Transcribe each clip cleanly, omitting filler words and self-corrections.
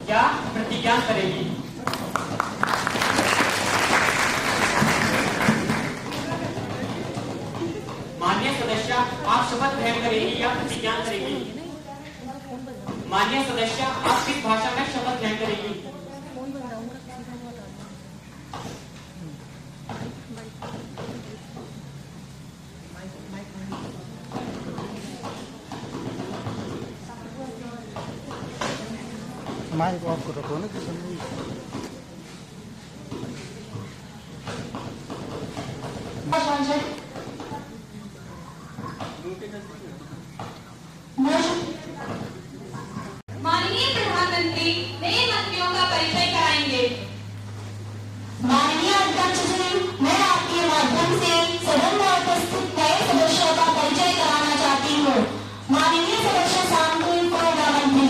क्या प्रतिज्ञा करेगी? माननीय सदस्य, आप शपथ ग्रहण करेगी या प्रतिज्ञा करेगी? माननीय सदस्य, आप किस भाषा में शपथ ग्रहण करेगी? माइक ऑफ को रखो ना किसी माननीय प्रधानमंत्री नए मंत्रियों का परिचय कराएंगे। माननीय अध्यक्ष जी, मैं आपके माध्यम से सदन में उपस्थित नए सदस्यों का परिचय कराना चाहती हूँ। माननीय सदस्य शांति पूर्ण मंत्री,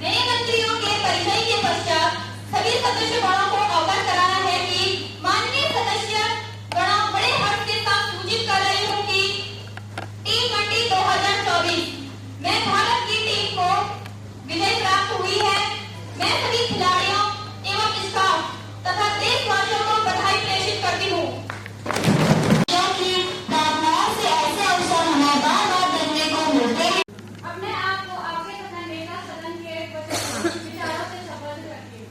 नए मंत्रियों के परिचय के पश्चात सभी सदस्य गणों को अवगत कराना है कि माननीय सदस्य गणों बड़े हर्ष के साथ सूचित कर रही हूँ कि T20 2024 में भारत की टीम को विजय प्राप्त हुई है। मैं सभी खिलाड़ियों एवं स्टाफ तथा देशवासियों को बधाई प्रेषित करती हूँ। क्योंकि भावनाओं से ऐसे अवसर हमें बार बार देखने को मिलते हैं। अब मैं आपको आपके तथा नेता सदन के विचारों से संबोधित करती हूँ।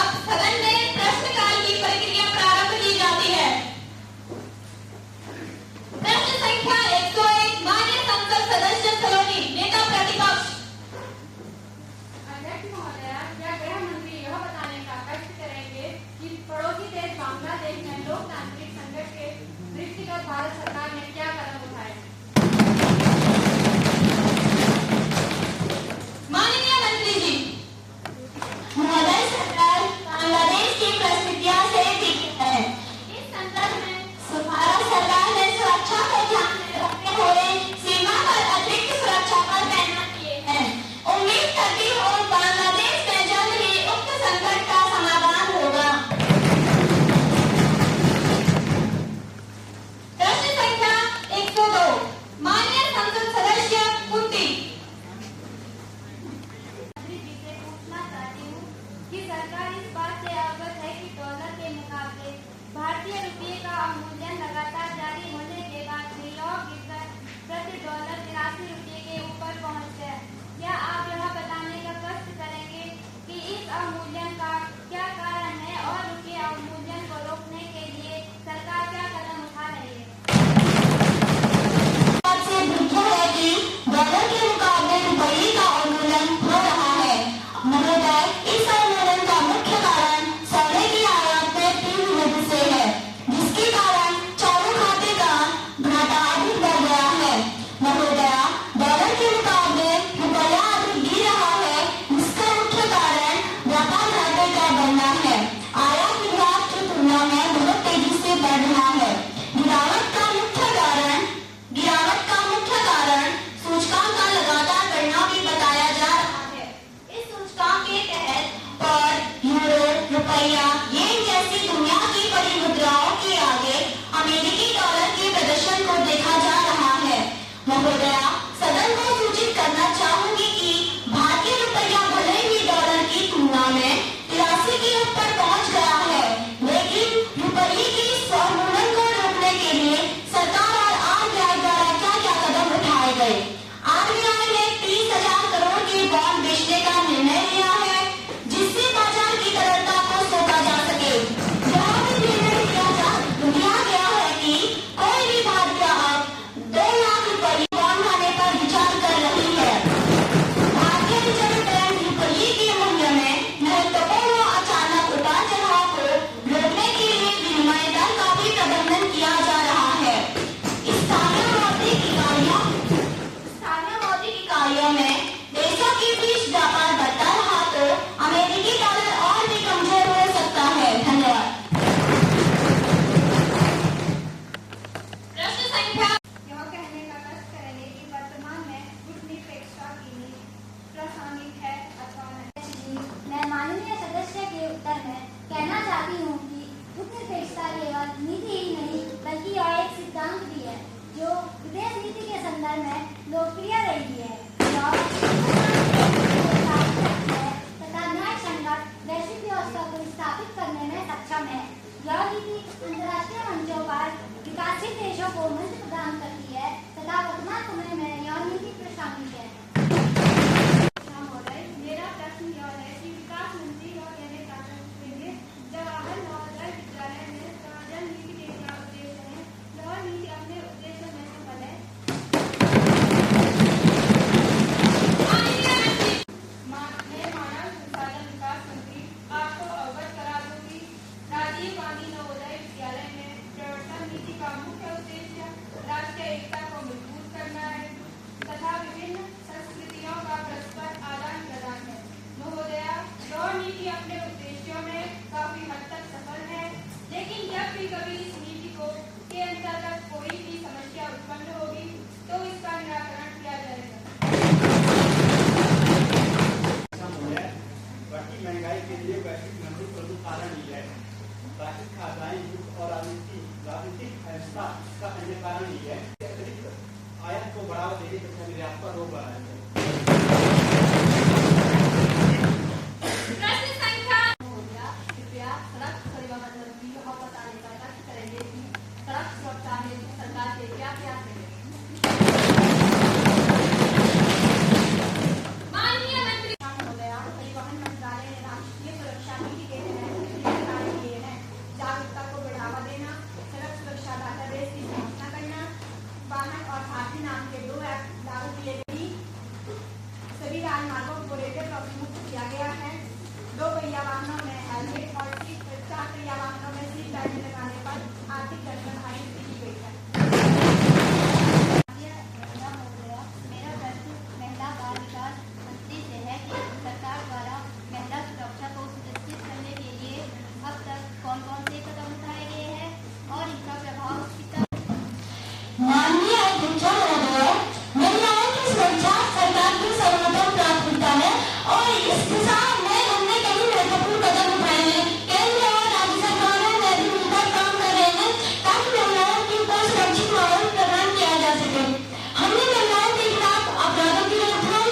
अब सदन में प्रश्नकाल की प्रक्रिया प्रारंभ की जाती है। प्रश्न संख्या 101 माननीय संसद सदस्य सलोनी, नेता प्रतिपक्ष। अध्यक्ष महोदया, क्या गृह मंत्री यह बताने का कष्ट करेंगे कि पड़ोसी देश बांग्लादेश में लोकतांत्रिक संकट के दृष्टिगत भारत सरकार ने क्या कदम उठाए? माननीय मंत्री जी, महोदय, सरकार बांग्लादेश की परिस्थितियों से चिंतित है। इस संदर्भ में भारत सरकार ने सुरक्षा को ध्यान में रखते हुए सीमा पर अतिरिक्त सुरक्षा बल तैनात किए हैं। उम्मीद करती हूँ बांग्लादेश में जल्द ही उक्त संकट का समाधान होगा। प्रश्न संख्या 102 माननीय संसद सदस्य कुंती। मंत्री जी से पूछना चाहती हूँ कि सरकार इस बात से अवगत है कि डॉलर के मुकाबले भारतीय रुपये का अवमूल्यन लगातार जारी होने के बाद भी लौह गिरकर प्रति डॉलर 83 रुपये के ऊपर पहुँच गया। क्या आप यह बताने का कष्ट करेंगे कि इस अवमूल्यन का क्या कारण है और रुपये अवमूल्यन को रोकने के लिए सरकार क्या कदम उठा रही है? बात से दुख है कि डॉलर के मुकाबले रुपये का अवमूल्यन हो रहा है। महोदय, इस अवमूल्यन का मुख्य कारण सोने की आयात में तीव्र वृद्धि से है, जिसके कारण चारों को पूरे के मुक्त किया गया है। 2 पहिया वाहनों में हेलमेट और 4 पहिया वाहनों में सीट बेल्ट लगाने पर आर्थिक दंड भारी की गई है। मेरा प्रश्न महिला बाल विकास मंत्री से है कि सरकार द्वारा महिला सुरक्षा को सुनिश्चित करने के लिए अब तक कौन कौन से कदम उठाए गए हैं और इनका प्रभाव कितना? माननीय अध्यक्ष महोदय, महिलाओं की सुरक्षा सरकार की सर्वोत्तम प्राथमिकता है और इस दिशा में हमने कई महत्वपूर्ण कदम उठाए हैं। केंद्र और राज्य सरकारों में भी मिलकर काम कर रहे हैं ताकि महिलाओं की को सुरक्षित माहौल प्रदान किया जा सके। हमने महिलाओं के खिलाफ अपराधों की रोकथाम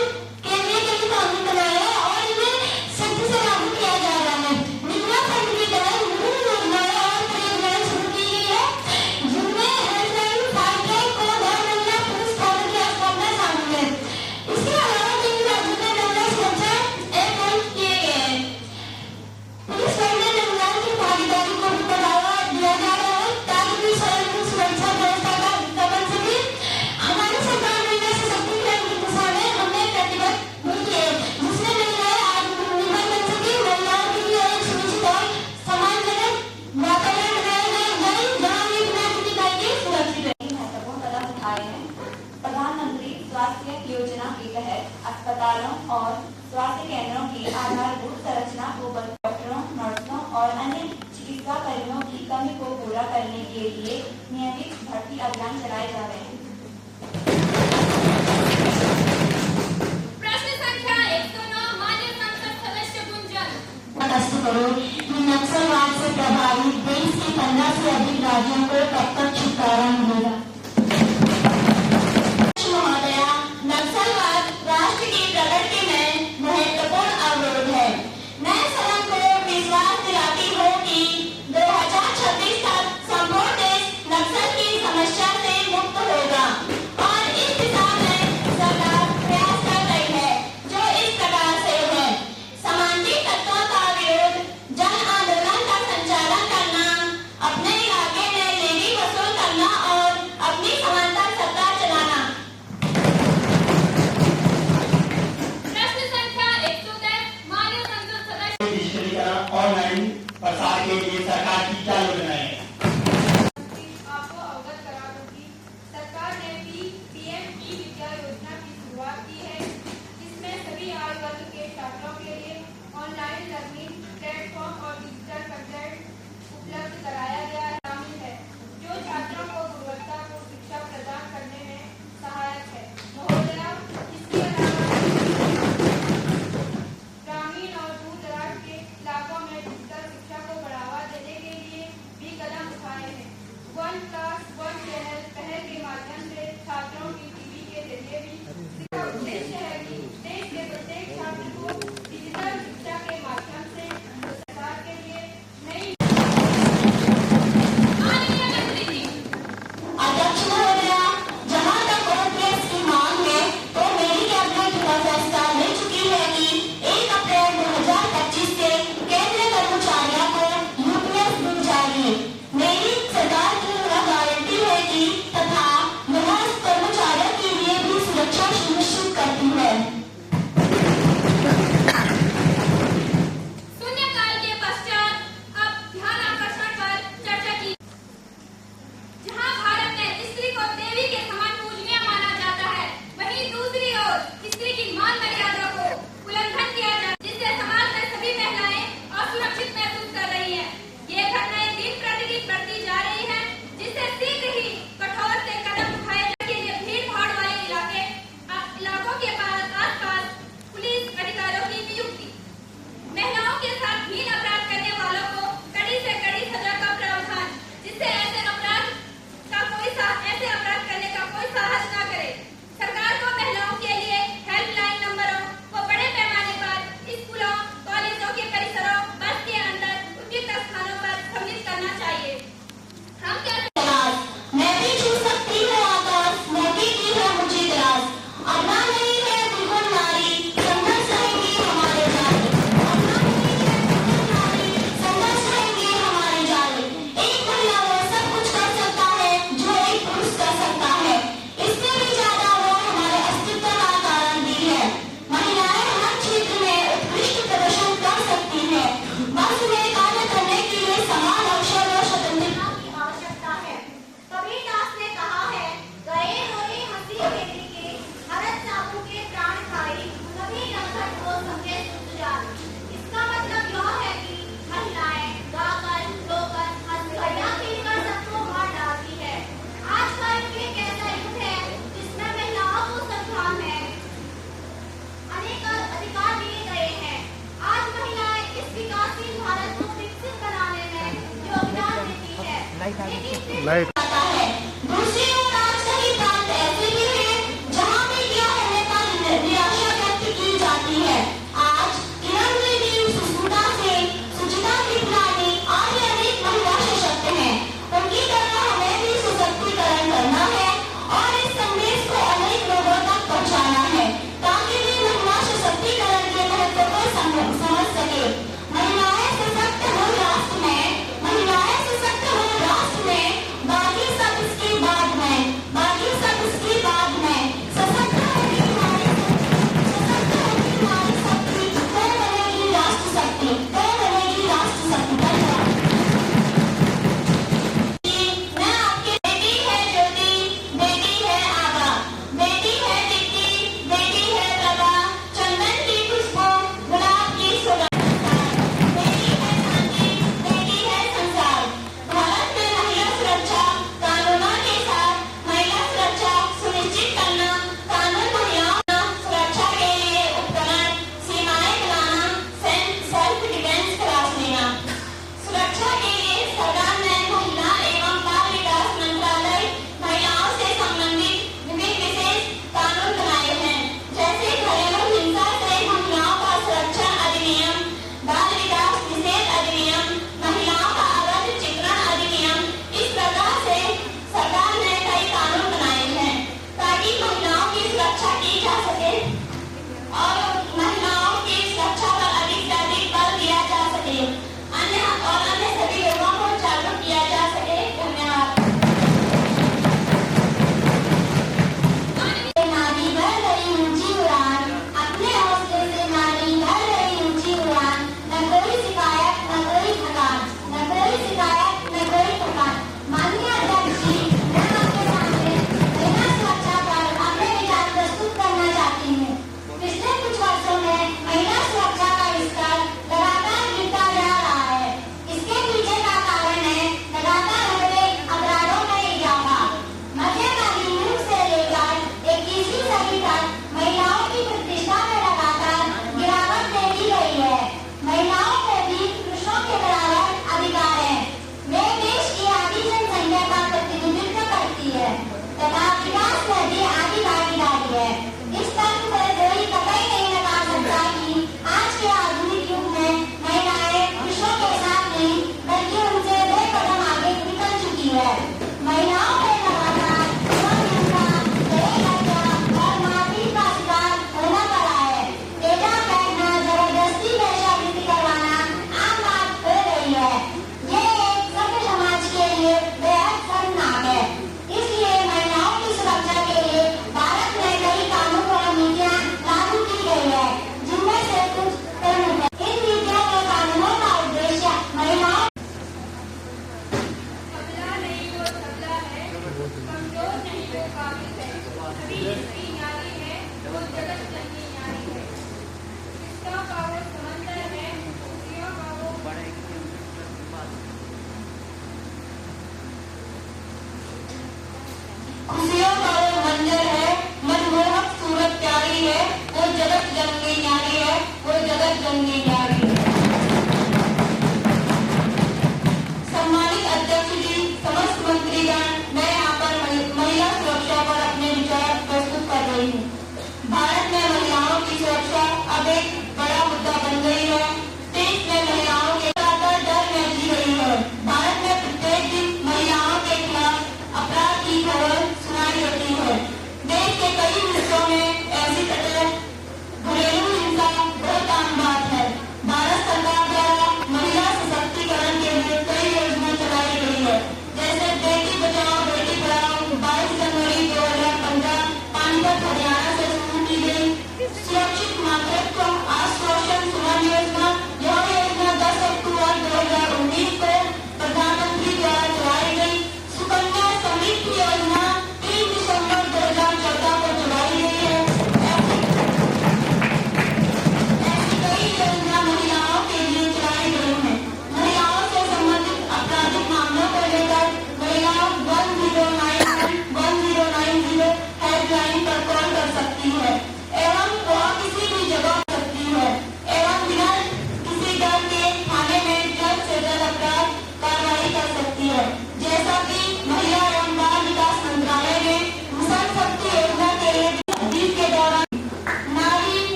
के लिए कई कानून बनाए हैं और इन्हें सख्ती से लागू किया जा रहा है। निगमा फंड के तहत विभिन्न योजनाएं और परियोजनाएं शुरू की गई है जिनमें हेल्पलाइन फाइटलाइन को 2 महिला पुलिस थाने की स्थापना शामिल है। इसके अलावा कई राज्यों में महिला सुरक्षा ऐप लॉन्च किए गए हैं। पुलिस बल में महिलाओं की भागीदारी को भी बढ़ावा दिया जा रहा है ताकि वे स्वयं की सुरक्षा व्यवस्था का हिस्सा बन सके। हमारी सरकार महिला सशक्तिकरण की दिशा में हमें प्रतिबद्ध हुई है जिसमें महिलाएं आत्मनिर्भर बन सके। महिलाओं के लिए एक सुरक्षित और सम्मानजनक वातावरण बनाया जाए जहां वे बिना किसी भय के सुरक्षित रहें। महत्वपूर्ण कदम उठाए हैं। प्रधानमंत्री स्वास्थ्य योजना के तहत अस्पतालों और स्वास्थ्य केंद्रों की आधारभूत संरचना को डॉक्टरों, नर्सों और अन्य चिकित्सा कर्मियों की कमी को पूरा करने के लिए नियमित भर्ती अभियान चलाए जा रहे हैं। प्रश्न संख्या 109 माननीय संसद सदस्य गुंजन। स्पष्ट करो कि नक्सलवाद से प्रभावित देश के 15 से अधिक राज्यों को कब तक छुटकारा मिलेगा? महोदया, नक्सलवाद राष्ट्र की प्रगति में महत्वपूर्ण अवरोध है। मैं सदन को विश्वास दिलाती हूँ कि 2026 तक संपूर्ण देश नक्सल की समस्या से मुक्त होगा और इस दिशा में सरकार प्रयास कर रही है जो इस प्रकार से है। सामाजिक तत्वों का विरोध, जन आंदोलन का संचालन करना, अपने इलाके में लेवी वसूल करना और लाइट जाता है। दूसरी ओर आज कई प्रांत ऐसे भी हैं जहां मीडिया होने पर निराशा व्यक्त की जाती है। आज किरण बेदी, सुष्मिता सेन, सुचिता कृपलानी आदि अनेक महिला सशक्त हैं। उनकी तरह हमें भी सशक्तिकरण करना है और इस संदेश को अनेक लोगों तक पहुंचाना है ताकि वे महिला सशक्तिकरण के महत्व को समझ सके। महिलाएं सशक्त हो राष्ट्र में, महिलाएं सशक्त हो राष्ट्र में बाकी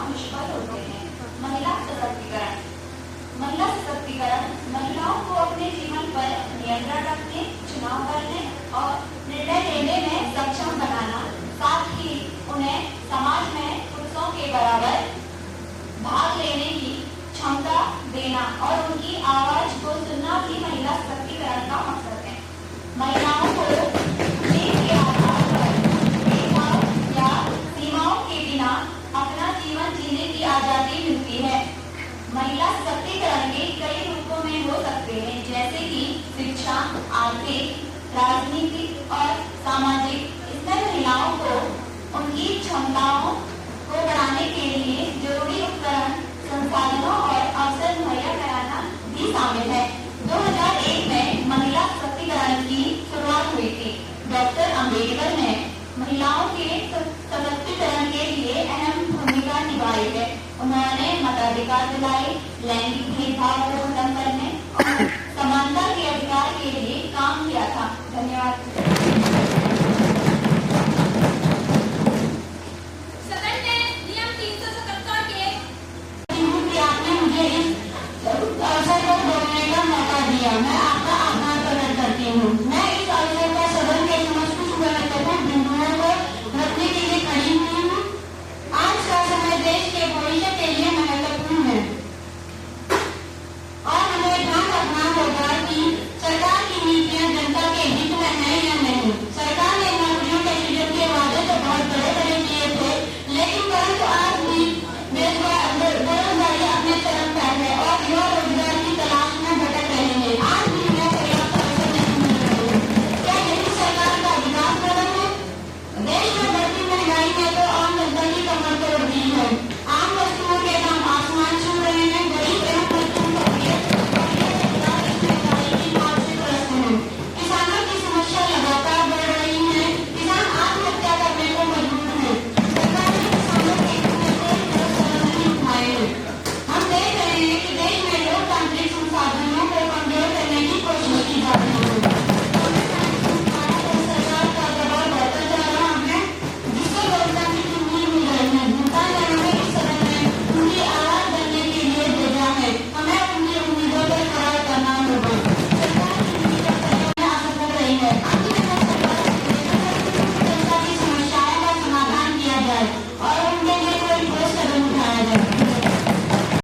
निष्फल होते हैं। महिला सशक्तिकरण। महिला सशक्तिकरण महिलाओं को अपने जीवन पर नियंत्रण रखने, चुनाव करने और निर्णय लेने में सक्षम बनाना, साथ ही उन्हें समाज में पुरुषों के बराबर भाग लेने की क्षमता देना और उनकी आवाज को सुनना भी महिला सशक्तिकरण का मकसद है। महिलाओं को लिंग के आधार पर भेदभाव या सीमाओं के बिना अपना जीवन जीने की आजादी मिलती है। महिला सशक्तिकरण के कई रूपों में हो सकते हैं, जैसे कि शिक्षा, आर्थिक, राजनीतिक और सामाजिक। इसमें महिलाओं को उनकी क्षमताओं को बढ़ाने के लिए जरूरी उपकरण, संसाधनों और अवसर मुहैया कराना भी शामिल है। 2001 में महिला सशक्तिकरण की शुरुआत हुई थी। डॉक्टर अम्बेडकर ने महिलाओं के सशक्तिकरण के लिए अहम भूमिका निभाई है। उन्होंने मताधिकार दिलाए, लैंगिक भेदभाव को खत्म करने और समानता के अधिकार के लिए काम किया था। धन्यवाद। सदन ने नियम 377 के आपने मुझे इस अवसर पर बोलने का मौका दिया। मैं आपका आभार प्रकट करती हूँ। मैं इस अवसर पर सदन के समस्त कुछ महत्वपूर्ण बिंदुओं को रखने के लिए खड़ी हुई हूँ। आज का समय देश के भविष्य के लिए महत्वपूर्ण है और हमें ध्यान रखना होगा कि सरकार की नीतियाँ जनता के हित में है या नहीं। सरकार ने नौकरियों के सृजन के वादे तो बहुत बड़े किए थे, लेकिन परंतु आज भी बेरोजगारी अपने चरम पर है और युवा रोजगार की तलाश में भटक रहे हैं। आज भी उन्हें पर्याप्त अवसर नहीं मिल रहे हैं। क्या यही सरकार का विकास कदम है? देश में बढ़ती महंगाई ने तो आम जनता की कमर तोड़ दी है। आम वस्तुओं के दाम आसमान छू रहे हैं। गरीब एवं मजदूर की मांग से त्रस्त हैं। किसानों की समस्या लगातार बढ़ रही है। किसान आत्महत्या करने को मजबूर है। सरकार ने किसानों के हित में कोई ठोस कदम नहीं उठाए हैं। हम देख रहे हैं कि देश में लोकतांत्रिक संसाधनों को कमजोर करने की कोशिश की जा रही है। सरकार का दबाव बढ़ता जा रहा है, जिससे लोकतंत्र की नींव मिल रही है। जनता ने हमें इस सदन में उनकी आवाज बनने के लिए भेजा है। हमें उनकी उम्मीदों पर खरा करना होगा। सरकार की नीतियाँ में असफल रही है। आखिरकार सरकार जनता की समस्याओं का समाधान किया जाए और उनके लिए कोई ठोस कदम उठाया जाए।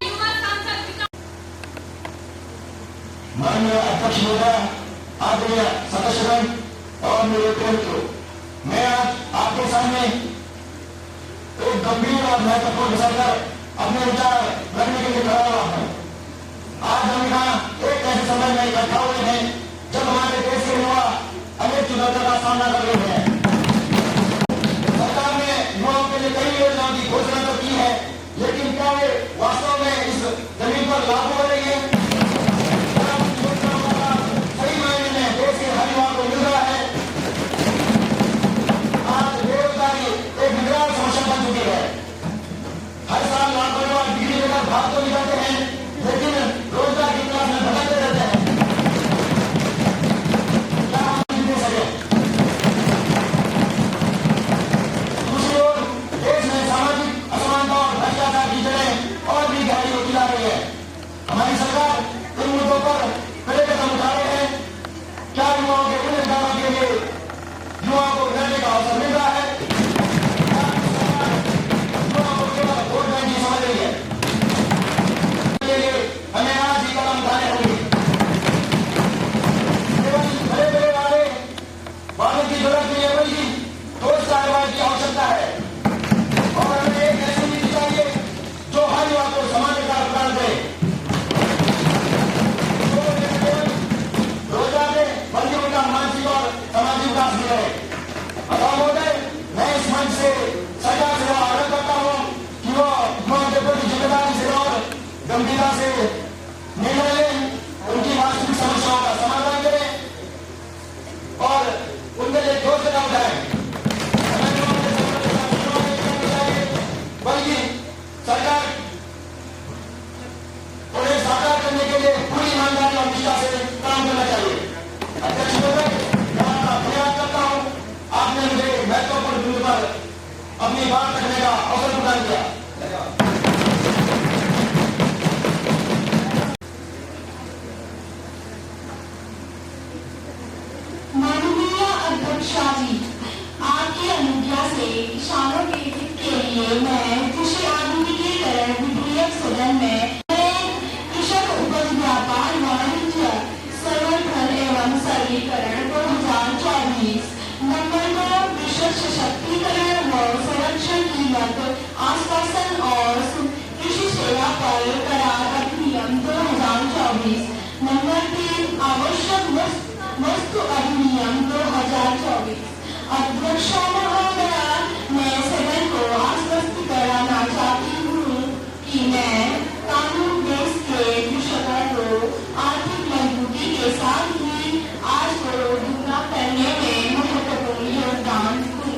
युवा सांसद माननीय अध्यक्ष महोदय, आदरणीय सदस्यगण और मेरे प्रिय मित्रों, मैं आज आपके सामने एक गंभीर और महत्वपूर्ण विषय पर अपने विचार रखने के लिए खड़ा हुआ हूँ। आज हम यहाँ एक ऐसे समय में इकट्ठा हुए हैं जब हमारे देश के युवा अनेक चुनौतियों का सामना कर रहे हैं। सरकार ने युवाओं के लिए कई योजनाओं की घोषणा तो की है, लेकिन क्या वे वास्तव में इस जमीन पर लागू हो रही है? सही मायने में देश के हर युवा को मिल रहा है? आज बेरोजगारी एक विकराल समस्या बन चुकी है। हर साल लाखों युवा डिग्री लेकर भाग तो निकलते हैं, लेकिन रोजगार की तलाश में भटकते रहते हैं। क्या हम जीत सके? दूसरी ओर देश में सामाजिक असमानता और भ्रष्टाचार की जड़ें और भी गहरी होती जा रही है। हमारी सरकार इन मुद्दों पर कड़े कदम उठा रहे हैं। क्या युवाओं के उन अधिकारों के लिए युवाओं को लड़ने का अवसर मिल रहा है? क्या सरकार युवाओं को केवल वोट बैंक ही समझ रही है? इसके लिए हमें आज ही कदम उठाने होंगे। केवल बड़े बड़े वादे की जरूरत नहीं है, बल्कि ठोस कार्रवाई की आवश्यकता है। और हमें एक ऐसी नीति चाहिए जो हर युवा को समान अधिकार प्रदान करे, रोजगार दे, बल्कि उनका मानसिक और सामाजिक विकास भी रहे। अतः महोदय, मैं इस मंच से सरकार से आग्रह करता हूँ कि वो युवाओं के प्रति जिम्मेदारी से और गंभीरता से निर्णय लें, उनकी वास्तविक समस्याओं का समाधान करें और उनके लिए ठोस कदम उठाएं। बल्कि सरकार उन्हें साकार करने के लिए पूरी ईमानदारी और निष्ठा से काम करना चाहिए। अध्यक्ष महोदय, मैं आपका धन्यवाद करता हूँ। आपने मुझे महत्वपूर्ण बिंदु पर अपनी बात रखने का अवसर प्रदान किया। माननीय अध्यक्षा जी, आपकी अनुज्ञा से किसानों के हित के लिए मैं कृषि आधुनिकीकरण विधेयक सदन में कृषक उपज व्यापार वाणिज्य संवर्धन एवं सरलीकरण 2024 नंबर 2 कृषक सशक्तिकरण व संरक्षण कीमत आश्वासन और कृषि सेवा पर करार अधिनियम 2024 नंबर 3 आवश्यक वस्तु अधिनियम 2024। अध्यक्षा महोदय, मैं सदन को आश्वस्त कराना चाहती हूँ कि मैं कानून देश के कृषकों को आर्थिक मजबूती के साथ ही आज को दुगना करने में महत्वपूर्ण योगदान दूंगी।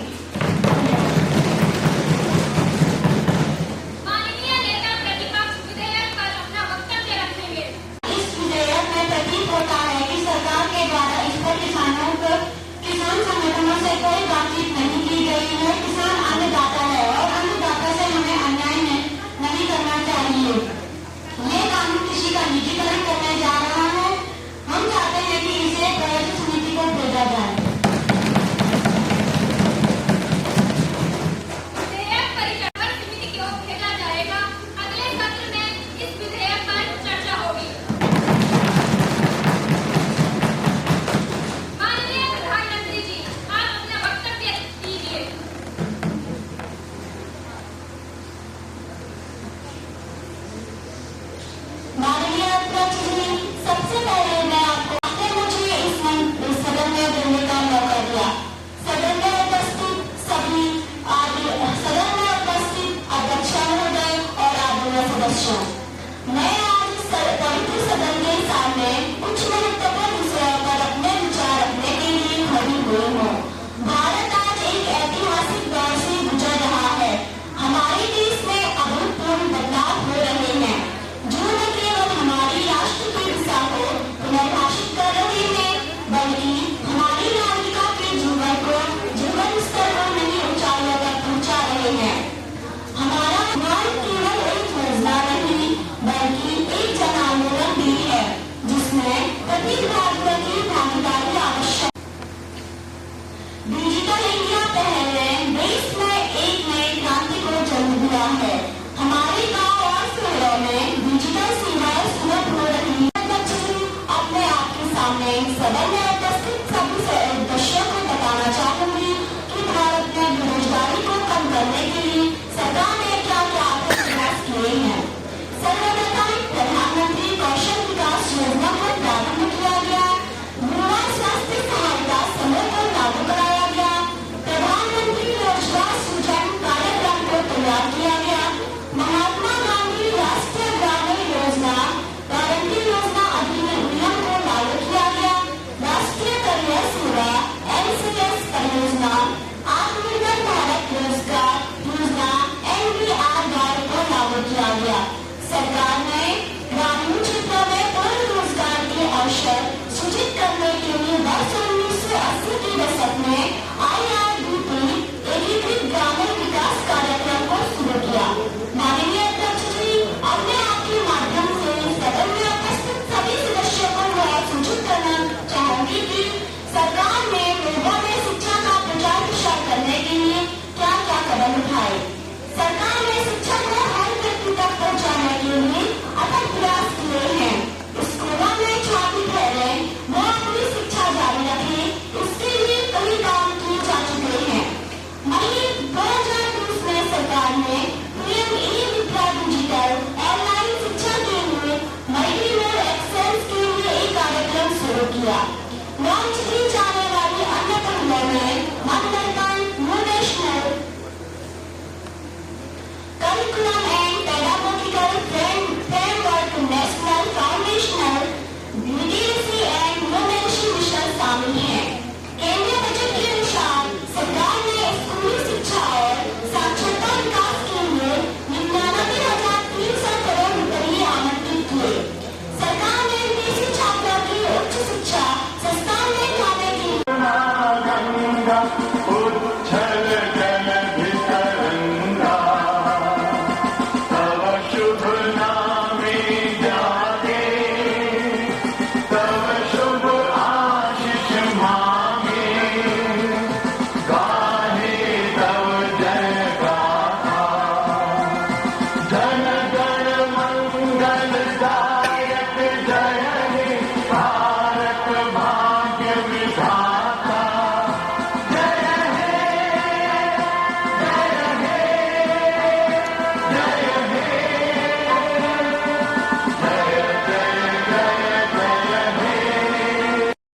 माननीय नेता प्रतिपक्ष विधेयक पर अपना वक्तव्य रखेंगे। इस विधेयक में प्रतीत होता है कि सरकार के द्वारा इस पर किसान संगठनों से कोई बातचीत नहीं की गई है। किसान अन्नदाता है और अन्नदाता से हमें अन्याय नहीं करना चाहिए। ये कानून कृषि का निजीकरण करने जा रहा है। हम चाहते हैं कि इसे प्रयास समिति को भेजा जाए। विधेयक परिचालन समिति की ओर भेजा जाएगा। अगले सत्र में इस विधेयक पर चर्चा होगी। माननीय प्रधानमंत्री जी, आप अपना वक्तव्य दीजिए। माननीय अध्यक्ष जी, सबसे पहले मैं आपको मुझे इस सदन में बोलने का मौका दिया। सदन में उपस्थित सभी सदन में उपस्थित अध्यक्षा महोदय और आदरणीय सदस्यों, मैं आज पवित्र सदन के सामने कुछ महत्वपूर्ण विषयों पर अपने विचार रखने के लिए खड़ी हुई हूँ। भारत आज एक ऐतिहासिक दौर से गुजर रहा है। हमारे देश में अभूतपूर्व बदलाव हो रहे हैं जो न केवल हमारी राष्ट्र की दिशा को पुनर्भाषित कर रहे हैं, बल्कि हमारी नागरिकों के जीवन स्तर को नई ऊंचाइयों तक पहुंचा रहे हैं। हमारा ध्यान केवल एक योजना नहीं, बल्कि एक जन आंदोलन भी है, जिसमें प्रत्येक भारतीय की भागीदारी आवश्यक। डिजिटल इंडिया पहल ने देश में एक नई क्रांति को जन्म दिया है। हमारे गांव और शहरों में डिजिटल सेवाएं सुलभ हो रही हैं। अपने आप के सामने सदन में उपस्थित सभी सदस्यों को बताना चाहूंगी कि भारत में बेरोजगारी को कम करने के लिए सरकार ने क्या क्या प्रयास किए हैं। सर्वप्रथम प्रधानमंत्री कौशल विकास योजना को प्रारंभ किया गया। युवा स्वास्थ्य सहायता समूह को लागू कराया गया। प्रधानमंत्री रोजगार सृजन कार्यक्रम को तैयार किया गया। महात्मा गांधी राष्ट्रीय ग्रामीण योजना गारंटी योजना अधिनियम को लागू किया गया। राष्ट्रीय करियर सेवा NCS परियोजना, आत्मनिर्भर भारत रोजगार योजना NBRY को लागू किया गया। सरकार ने